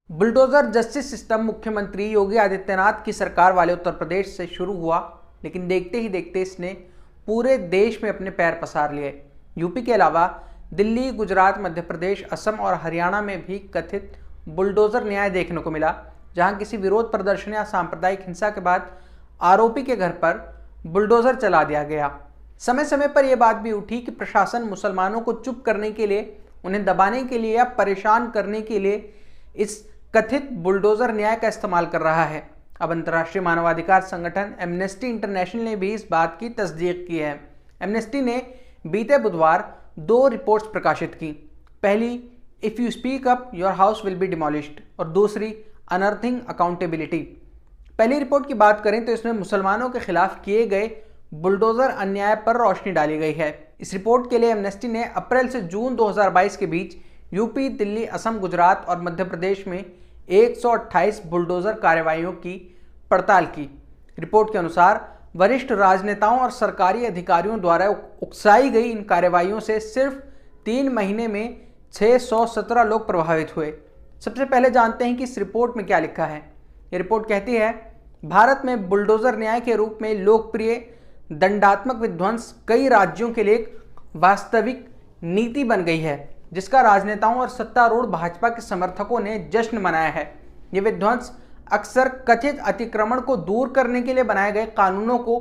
Bulldozer justice system मुख्यमंत्री योगी आदित्यनाथ की सरकार वाले उत्तर प्रदेश से शुरू हुआ, लेकिन देखते ही देखते इसने पूरे देश में अपने पैर पसार लिए। यूपी के अलावा दिल्ली, गुजरात, मध्य प्रदेश, असम और हरियाणा में भी कथित बुलडोजर न्याय देखने को मिला, जहां किसी विरोध प्रदर्शन या सांप्रदायिक हिंसा के बाद आरोपी के घर पर बुलडोजर चला दिया गया। समय समय पर यह बात भी उठी कि प्रशासन मुसलमानों को चुप करने के लिए, उन्हें दबाने के लिए या परेशान करने के लिए इस कथित बुलडोजर न्याय का इस्तेमाल कर रहा है। अब अंतर्राष्ट्रीय मानवाधिकार संगठन एमनेस्टी इंटरनेशनल ने भी इस बात की तस्दीक की है। एमनेस्टी ने बीते बुधवार 2 रिपोर्ट्स प्रकाशित की। पहली, if you speak up your house will be demolished, और दूसरी, अनअर्थिंग अकाउंटेबिलिटी। पहली रिपोर्ट की बात करें तो इसमें मुसलमानों के खिलाफ किए गए बुलडोजर अन्याय पर रोशनी डाली गई है। इस रिपोर्ट के लिए एमनेस्टी ने अप्रैल से जून 2022 के बीच यूपी, दिल्ली, असम, गुजरात और मध्य प्रदेश में 128 बुलडोजर कार्रवाइयों की पड़ताल की। रिपोर्ट के अनुसार वरिष्ठ राजनेताओं और सरकारी अधिकारियों द्वारा उकसाई गई इन कार्रवाइयों से सिर्फ 3 महीने में 617 लोग प्रभावित हुए। सबसे पहले जानते हैं कि इस रिपोर्ट में क्या लिखा है। ये रिपोर्ट कहती है, भारत में बुलडोजर न्याय के रूप में लोकप्रिय दंडात्मक विध्वंस कई राज्यों के लिए एक वास्तविक नीति बन गई है, जिसका राजनेताओं और सत्तारूढ़ भाजपा के समर्थकों ने जश्न मनाया है। ये विध्वंस अक्सर कथित अतिक्रमण को दूर करने के लिए बनाए गए कानूनों को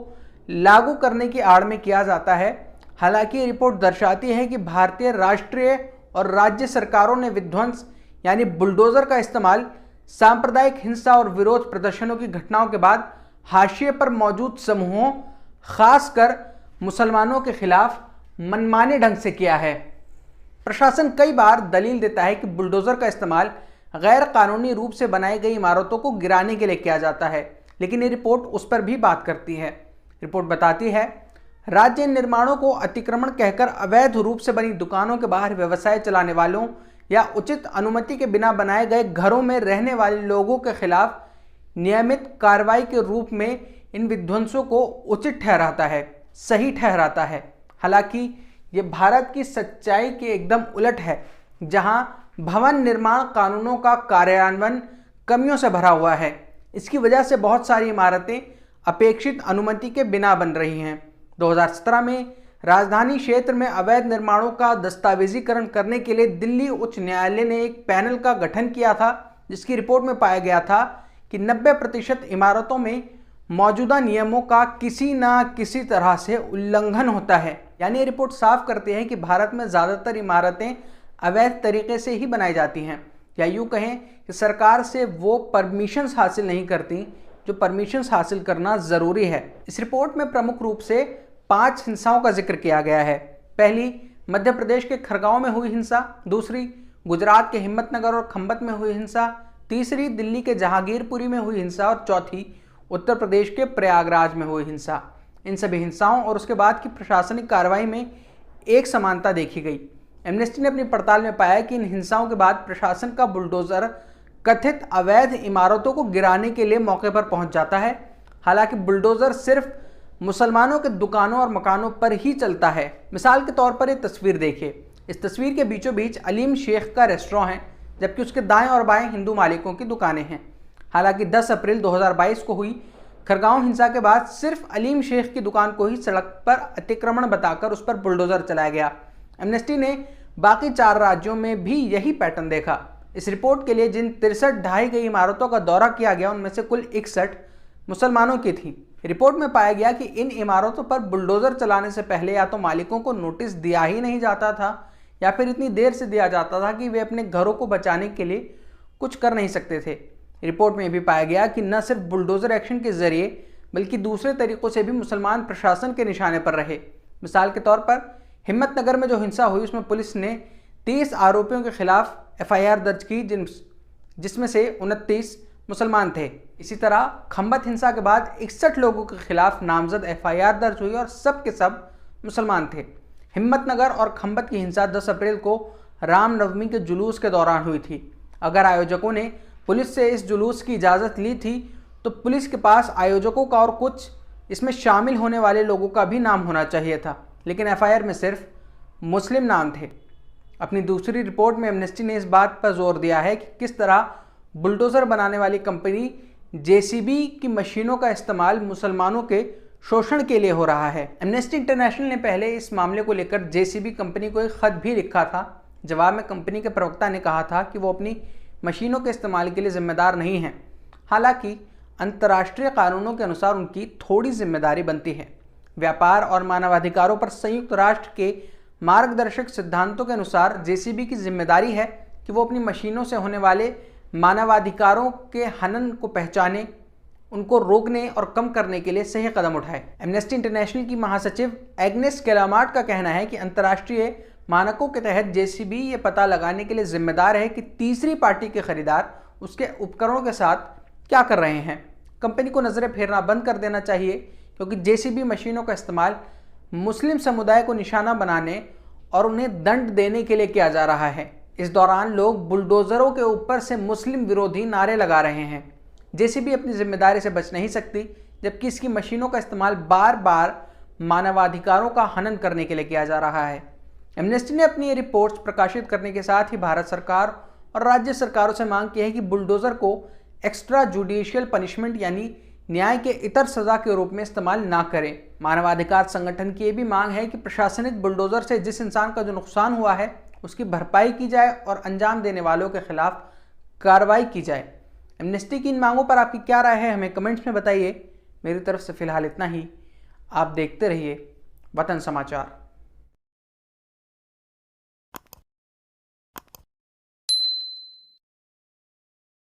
लागू करने की आड़ में किया जाता है। हालांकि ये रिपोर्ट दर्शाती है कि भारतीय राष्ट्रीय और राज्य सरकारों ने विध्वंस यानी बुलडोजर का इस्तेमाल सांप्रदायिक हिंसा और विरोध प्रदर्शनों की घटनाओं के बाद हाशिए पर मौजूद समूहों, खासकर मुसलमानों के खिलाफ मनमाने ढंग से किया है। प्रशासन कई बार दलील देता है कि बुलडोजर का इस्तेमाल गैर कानूनी रूप से बनाई गई इमारतों को गिराने के लिए किया जाता है, लेकिन ये रिपोर्ट उस पर भी बात करती है। रिपोर्ट बताती है, राज्य निर्माणों को अतिक्रमण कहकर अवैध रूप से बनी दुकानों के बाहर व्यवसाय चलाने वालों या उचित अनुमति के बिना बनाए गए घरों में रहने वाले लोगों के खिलाफ नियमित कार्रवाई के रूप में इन विध्वंसों को उचित ठहराता है, सही ठहराता है। हालांकि ये भारत की सच्चाई के एकदम उलट है, जहां भवन निर्माण कानूनों का कार्यान्वयन कमियों से भरा हुआ है। इसकी वजह से बहुत सारी इमारतें अपेक्षित अनुमति के बिना बन रही हैं। 2017 में राजधानी क्षेत्र में अवैध निर्माणों का दस्तावेजीकरण करने के लिए दिल्ली उच्च न्यायालय ने एक पैनल का गठन किया था, जिसकी रिपोर्ट में पाया गया था कि 90% इमारतों में मौजूदा नियमों का किसी न किसी तरह से उल्लंघन होता है। यानी ये रिपोर्ट साफ करती है कि भारत में ज़्यादातर इमारतें अवैध तरीके से ही बनाई जाती हैं, या यूँ कहें कि सरकार से वो परमिशंस हासिल नहीं करती जो परमिशंस हासिल करना ज़रूरी है। इस रिपोर्ट में प्रमुख रूप से 5 हिंसाओं का जिक्र किया गया है। पहली, मध्य प्रदेश के खरगांव में हुई हिंसा। दूसरी, गुजरात के हिम्मतनगर और खंबत में हुई हिंसा। तीसरी, दिल्ली के जहांगीरपुरी में हुई हिंसा। और चौथी, उत्तर प्रदेश के प्रयागराज में हुई हिंसा। इन सभी हिंसाओं और उसके बाद की प्रशासनिक कार्रवाई में एक समानता देखी गई। एमनेस्टी ने अपनी पड़ताल में पाया कि इन हिंसाओं के बाद प्रशासन का बुलडोजर कथित अवैध इमारतों को गिराने के लिए मौके पर पहुंच जाता है। हालांकि बुलडोजर सिर्फ मुसलमानों के दुकानों और मकानों पर ही चलता है। मिसाल के तौर पर एक तस्वीर देखिए। इस तस्वीर के बीचों बीच अलीम शेख का रेस्टोरेंट है, जबकि उसके दाएं और बाएं हिंदू मालिकों की दुकानें हैं। हालांकि 10 अप्रैल 2022 को हुई खरगांव हिंसा के बाद सिर्फ अलीम शेख की दुकान को ही सड़क पर अतिक्रमण बताकर उस पर बुलडोजर चलाया गया। एमनेस्टी ने बाकी 4 राज्यों में भी यही पैटर्न देखा। इस रिपोर्ट के लिए जिन 63 ढहाई गई इमारतों का दौरा किया गया, उनमें से कुल 61 मुसलमानों की थी। रिपोर्ट में पाया गया कि इन इमारतों पर बुलडोजर चलाने से पहले या तो मालिकों को नोटिस दिया ही नहीं जाता था, या फिर इतनी देर से दिया जाता था कि वे अपने घरों को बचाने के लिए कुछ कर नहीं सकते थे। रिपोर्ट में भी पाया गया कि न सिर्फ बुलडोजर एक्शन के जरिए बल्कि दूसरे तरीकों से भी मुसलमान प्रशासन के निशाने पर रहे। मिसाल के तौर पर हिम्मतनगर में जो हिंसा हुई, उसमें पुलिस ने 30 आरोपियों के खिलाफ FIR दर्ज की, जिसमें से 29 मुसलमान थे। इसी तरह खंबत हिंसा के बाद 61 लोगों के खिलाफ नामजद FIR दर्ज हुई और सब के सब मुसलमान थे। हिम्मतनगर और खंबत की हिंसा 10 अप्रैल को रामनवमी के जुलूस के दौरान हुई थी। अगर आयोजकों ने पुलिस से इस जुलूस की इजाज़त ली थी, तो पुलिस के पास आयोजकों का और कुछ इसमें शामिल होने वाले लोगों का भी नाम होना चाहिए था, लेकिन FIR में सिर्फ मुस्लिम नाम थे। अपनी दूसरी रिपोर्ट में एमनेस्टी ने इस बात पर जोर दिया है कि किस तरह बुलडोज़र बनाने वाली कंपनी जेसीबी की मशीनों का इस्तेमाल मुसलमानों के शोषण के लिए हो रहा है। एमनेस्टी इंटरनेशनल ने पहले इस मामले को लेकर जेसीबी कंपनी को एक खत भी लिखा था। जवाब में कंपनी के प्रवक्ता ने कहा था कि वो अपनी मशीनों के इस्तेमाल के लिए जिम्मेदार नहीं हैं। हालांकि अंतर्राष्ट्रीय कानूनों के अनुसार उनकी थोड़ी जिम्मेदारी बनती है। व्यापार और मानवाधिकारों पर संयुक्त राष्ट्र के मार्गदर्शक सिद्धांतों के अनुसार जेसीबी की जिम्मेदारी है कि वो अपनी मशीनों से होने वाले मानवाधिकारों के हनन को पहचाने, उनको रोकने और कम करने के लिए सही कदम उठाए। एमनेस्टी इंटरनेशनल की महासचिव एग्नेस कैलामार्ट का कहना है कि अंतर्राष्ट्रीय मानकों के तहत जेसीबी ये पता लगाने के लिए जिम्मेदार है कि तीसरी पार्टी के खरीदार उसके उपकरणों के साथ क्या कर रहे हैं। कंपनी को नजरें फेरना बंद कर देना चाहिए, क्योंकि जेसीबी मशीनों का इस्तेमाल मुस्लिम समुदाय को निशाना बनाने और उन्हें दंड देने के लिए किया जा रहा है। इस दौरान लोग बुलडोजरों के ऊपर से मुस्लिम विरोधी नारे लगा रहे हैं। जेसीबी अपनी जिम्मेदारी से बच नहीं सकती, जबकि इसकी मशीनों का इस्तेमाल बार बार मानवाधिकारों का हनन करने के लिए किया जा रहा है। एमनेस्टी ने अपनी ये रिपोर्ट्स प्रकाशित करने के साथ ही भारत सरकार और राज्य सरकारों से मांग की है कि बुलडोजर को एक्स्ट्रा जुडिशियल पनिशमेंट यानी न्याय के इतर सजा के रूप में इस्तेमाल ना करें। मानवाधिकार संगठन की ये भी मांग है कि प्रशासनिक बुलडोजर से जिस इंसान का जो नुकसान हुआ है उसकी भरपाई की जाए और अंजाम देने वालों के खिलाफ कार्रवाई की जाए। एमनेस्टी की इन मांगों पर आपकी क्या राय है, हमें कमेंट्स में बताइए। मेरी तरफ से फिलहाल इतना ही। आप देखते रहिए वतन समाचार।